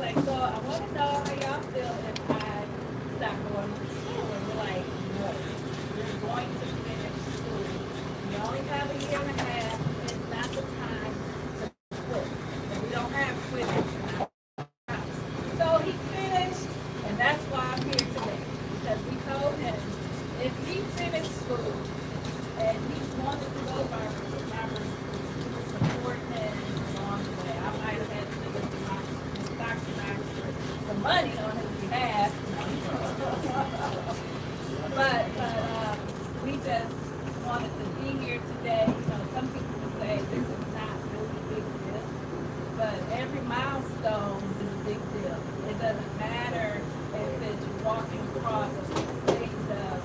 like, so I want to know how y'all feel if I stop going to school. And we're like, no, you're going to finish school. You only have a year and a half. It's not the time to quit. And we don't have quitting in our house. So he finished, and that's why I'm here today. Because we told him if he finished school and he wanted to go to Barber, we would support him along the way. I might have had to look at my doctor for some money on his behalf. but we just wanted to be here today. You know, some people would say this is not really a big deal, but every milestone is a big deal. It doesn't matter if it's walking across a stage of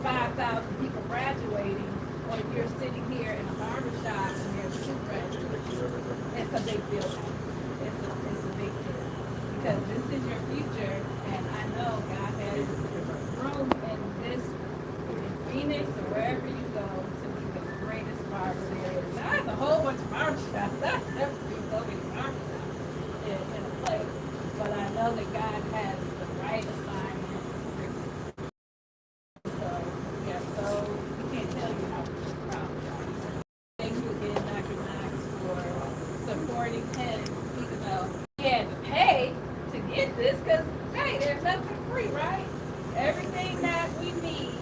5,000 people graduating, or if you're sitting here in a barber shop and there's two graduates. It's a big deal. It's a big deal. Because this is your future, and I know God has room in this, in Phoenix or wherever you go, to be the greatest barber there is. Now, there's a whole bunch of barber shops. I've never seen so many barber shops in a place. But I know that God has the right assignment for you. So, yeah, so we can't tell you how proud we are. Thank you again, Dr. Knox, for supporting him, even though he had to pay to get this, because, hey, there's nothing free, right? Everything that we need,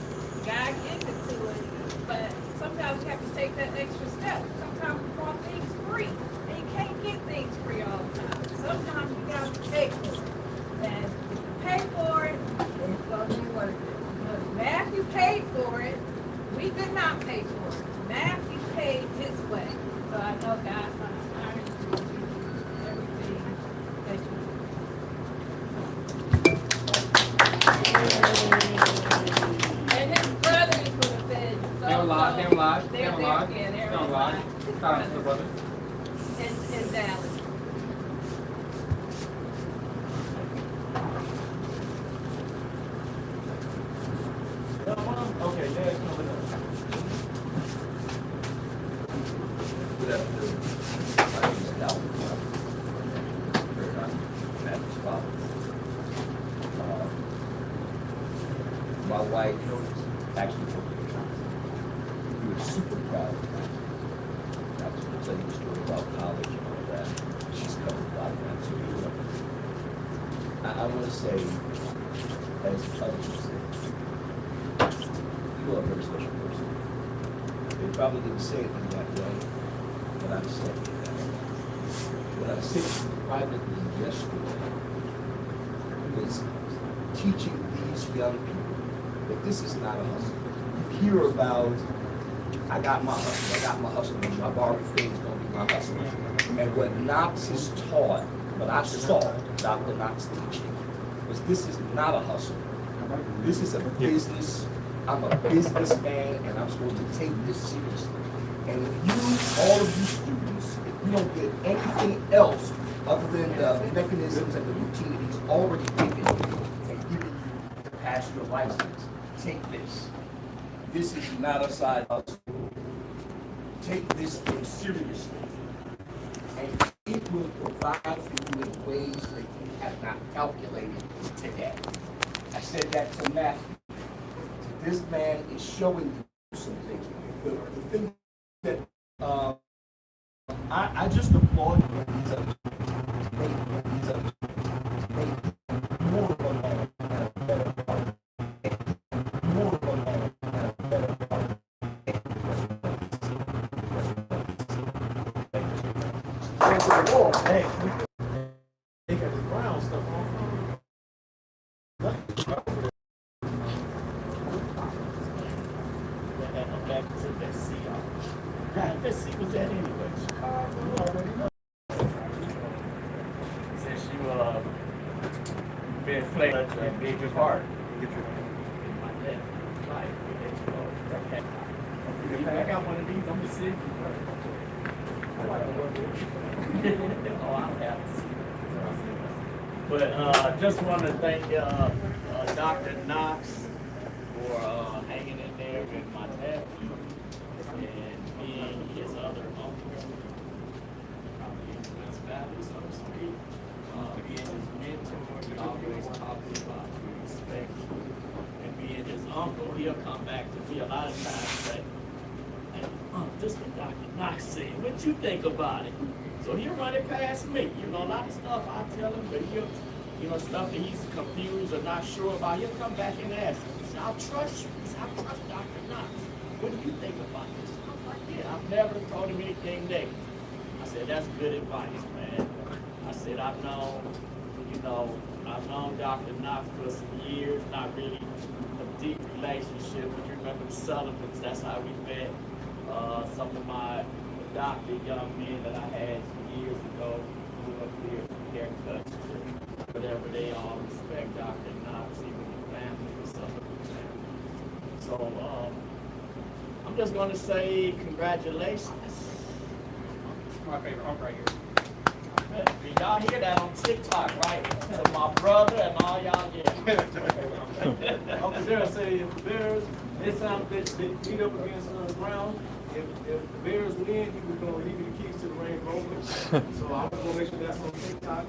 God gives it to us, but sometimes we have to take that extra step. Sometimes we want things free, and you can't get things free all the time. Sometimes you got to pay for it, and if you pay for it, it's going to be worth it. But Matthew paid for it. We did not pay for it. Matthew paid his way. So I know God's going to honor you and give you everything that you need. And his brothers would have been so. They're alive. Yeah, they're alive. Shout out to the brother. In Dallas. Okay, Dad's coming up. Good afternoon. My name is Dalvin. Matthew's father. My wife actually took me to church. We were super proud of her. I was going to tell you the story about college and all that. She's covered a lot of that too. I want to say, as others have said, you are a very special person. They probably didn't say it in that way, but I've said it that way. What I said privately yesterday was teaching these young people that this is not a hustle. You hear about, I got my hustle, my barber thing is going to be my hustle. And what Knox is taught, what I saw Dr. Knox teaching, was this is not a hustle. This is a business. I'm a businessman, and I'm supposed to take this seriously. And if you, all of you students, if you don't get anything else other than the mechanisms and the routine that he's already given you and given you to pass your license, take this. This is not a side hustle. Take this thing seriously. And it will provide for you in ways that you have not calculated today. I said that to Matthew. This man is showing you something. The thing that I just applaud him when he's more of a man and a better partner. More of a man and a better partner. Hey, they got the brown stuff on. Back to that sea. That sea was that anyway. Chicago, you already know. Since you been playing a big part in my left life, I got one of these. I'm gonna sit. Oh, I don't have to see. But just want to thank Dr. Knox for hanging in there with my nephew and being his other uncle. Probably his best value, so to speak. Being his he'll come back to me a lot of times and say, hey, this what Dr. Knox said. What you think about it? So he'll run it past me. You know, a lot of stuff I tell him, but he'll, you know, stuff that he's confused or not sure about, he'll come back and ask me. He said, I'll trust you. He said, I trust Dr. Knox. What do you think about this? I was like, yeah, I've never told him anything negative. I said, that's good advice, man. I said, I've known Dr. Knox for some years, not really a deep relationship, but you remember the Sullivans, that's how we met. Some of my adopted young men that I had some years ago who up here haircuts, whatever, they all respect Dr. Knox, even the family or something. So I'm just going to say congratulations. My favorite hump right here. Y'all hear that on TikTok, right? To my brother and all y'all, yeah. Uncle Darryl say if the Bears, next time they beat up against the Browns, if the Bears win, he was going to leave you the keys to the Range Rover. So I'm going to make sure that's on TikTok.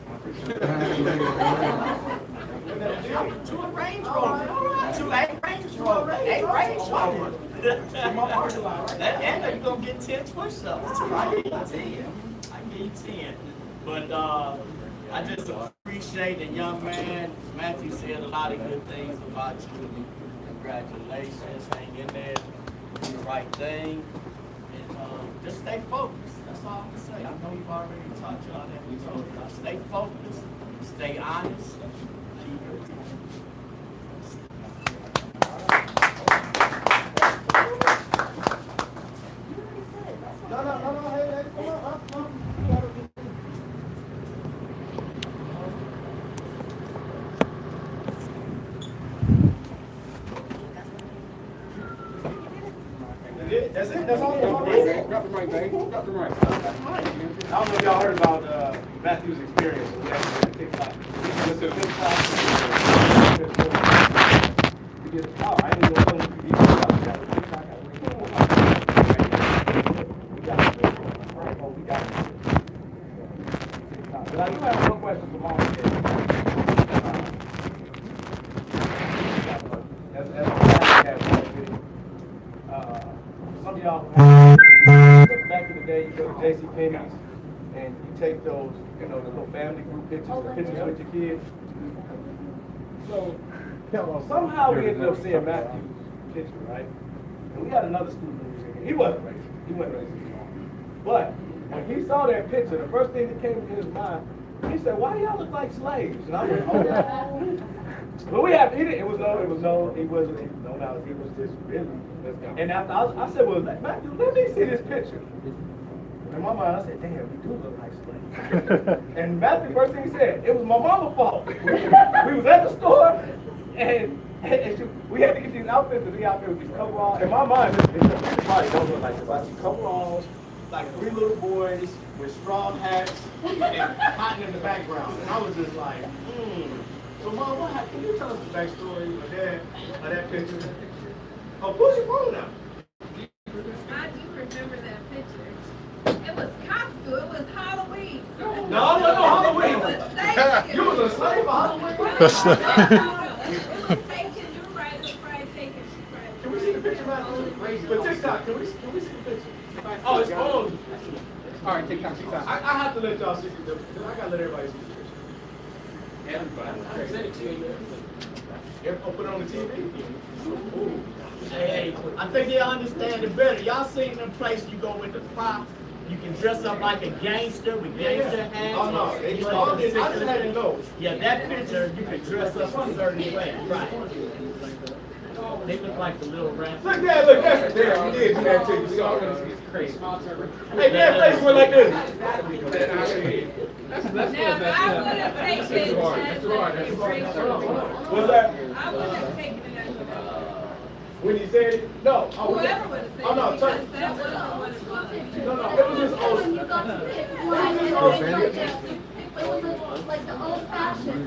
I appreciate that. To a Range Rover. To a Range Rover. A Range Rover. In my parking lot, right? And you're going to get 10 push-ups. I give you 10. I give you 10. But I just appreciate the young man. Matthew said a lot of good things about you. Congratulations. Hang in there. Do the right thing. And just stay focused. That's all I'm going to say. I know you've already taught y'all that. We told y'all. Stay focused. Stay honest. Keep your time. No, hey, come on. That's it. That's all. Drop the mic, babe. Drop the mic. I don't know if y'all heard about Matthew's experience. We actually did TikTok. We did. Oh, I didn't know what we did. We got it. But I do have one question for Mom. Some of y'all, back in the day, you go to JCPenney's and you take those, the little family group pictures, the pictures with your kids. So, somehow we ended up seeing Matthew's picture, right? And we had another student who was in here. He wasn't racist. He wasn't racist. But when he saw that picture, the first thing that came to his mind, he said, "Why do y'all look like slaves?" And I went, "Oh, yeah." But he was just really. And after I said, "Well, Matthew, let me see this picture." In my mind, I said, "Damn, we do look like slaves." And Matthew, first thing he said, "It was my mama's fault." We was at the store, and we had to get these outfits, and the outfit with these coveralls. In my mind, this body don't look like this. I see coveralls, like 3 little boys with straw hats and cotton in the background. And I was just like, So, Mom, what happened? Can you tell us the backstory of that picture? Oh, pull your phone out. I do remember that picture. It was costume. It was Halloween. No, Halloween. It was Thanksgiving. You was a slave for Halloween? It was taken. You're right. It was probably taken. Can we see the picture, man? For TikTok, can we see the picture? Oh, it's on. All right, TikTok. I have to let y'all see the picture. I gotta let everybody see the picture. Everybody. I sent it to you. I'll put it on the TV. Ooh. Hey, I think they understand it better. Y'all seen them places you go with the props? You can dress up like a gangster with gangster hats. Oh, no. I just had to know. Yeah, that picture, you can dress up a certain way. Right. They look like the little rats. Look there, that's there. We did do that too. It's crazy. Hey, that face went like this. That's Now, if I would have taken it as a demonstration, What's that? I would have taken it as a When he said it? No. whoever would have said Oh, no, it, because that wasn't what it was. No, it was just old. When you got to pick one, it was like the old fashioned.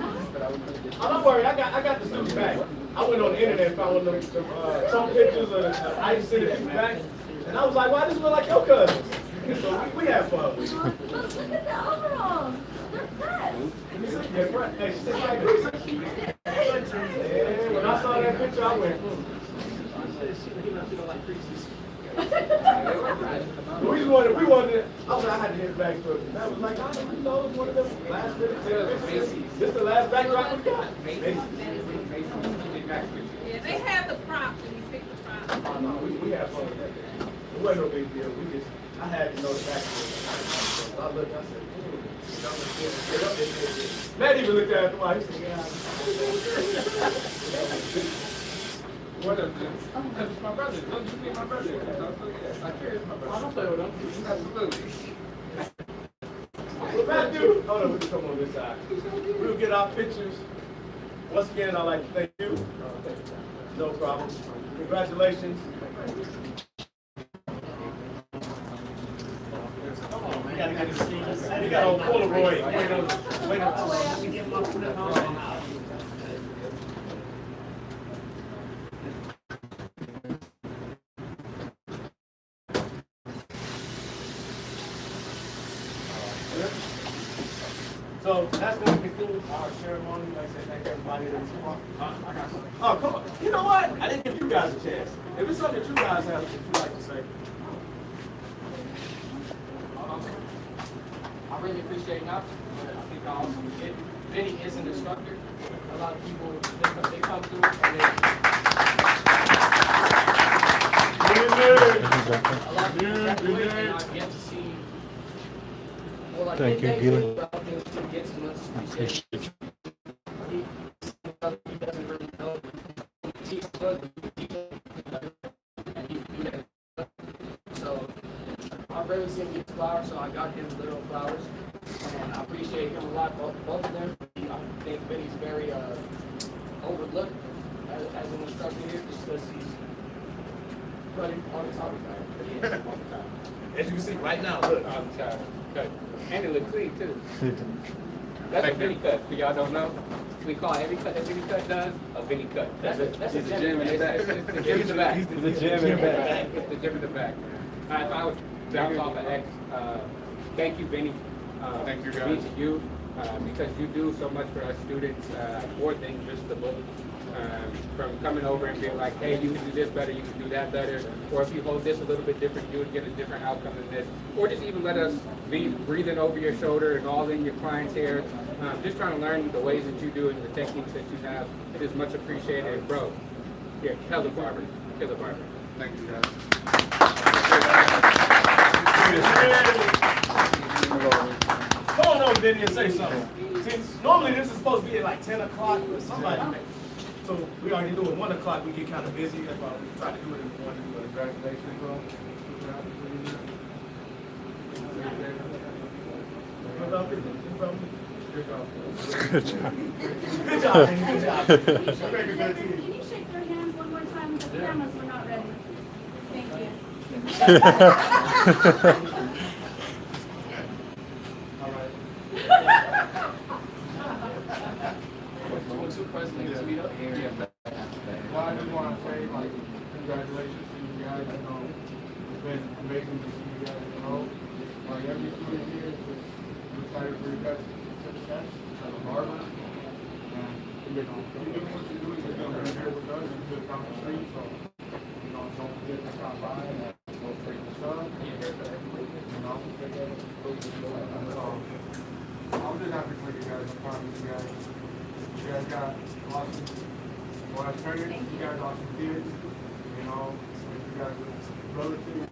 Oh, don't worry, I got the students back. I went on the internet and found one of them Trump pictures of the Ice City back, and I was like, "Why does this look like your cousins?" So we have fun. But look at the overalls. They're fresh. Hey, she said, like, yeah, when I saw that picture, I went, said she don't like creases. We wanted, I had to hit back for it. That was like, I don't know, it was one of them last minute. This is the last backdrop we got. Yeah, they have the prop when you pick the prop. Oh, no, we had fun with that. It wasn't no big deal. I had to know the backstory. I looked, I said, Matt even looked at it twice. He said, yeah. What up, Jim? Because it's my brother. Don't you be my brother. I care it's my brother. I don't play with him. Absolutely. So Matthew, hold on, we can come on this side. We'll get our pictures. Once again, I'd like to thank you. No problem. Congratulations. We gotta get this thing. We got old Polaroid. Wait up. We get my flip on. So that's going to conclude our ceremony. Like I said, thank everybody that's Oh, come on. You know what? I didn't give you guys a chance. If it's something that you guys have that you'd like to say. I really appreciate that. I think I also get Vinny is an instructor. A lot of people they come through and they a lot of people graduate and I get to see more like Thank you, Gil. Get as much appreciation. He doesn't really know. He teaches us, and he do that. So I've really seen him get flowers, so I got him little flowers. And I appreciate him a lot, both of them. I think Vinny's very overlooked as an instructor here just because he's running all the time. But he is all the time. As you can see right now, look. All the time. Cut. And it looks clean too. That's a Vinny cut. For y'all don't know, we call every cut that Vinny cut does a Vinny cut. That's a gym in the back. It's the gym in the back. He's the gym in the back. It's the gym in the back. If I would bounce off of X, thank you, Vinny. Thank you, guys. Me to you, because you do so much for us students, more than just the book. From coming over and being like, hey, you can do this better, you can do that better, or if you hold this a little bit different, you would get a different outcome than this, or just even let us be breathing over your shoulder and all in your client's hair, just trying to learn the ways that you do and the techniques that you have. It is much appreciated, and bro, yeah, killer barber. Thank you, guys. Come on over, Vinny, and say something. Since normally this is supposed to be at like 10 o'clock, but somebody so we already doing 1 o'clock, we get kind of busy. That's why we try to do it in the morning. Congratulations, bro. Good job. Good job. Can you shake their hands one more time? The cameras were not ready. Thank you. All right. Well, I just want to say, like, congratulations to you guys. You know, it's been amazing to see you guys grow. Like, every student here is just excited for you guys to success as a barber. And, you know, you're doing what you're doing. You're doing here with us. You're just down the street. So, you know, don't forget to stop by and go take the sun. You know, take that. I'm just happy for you guys. I'm proud of you guys. You guys got awesome. Well, I tell you, you guys are awesome kids. You know, you guys are relative.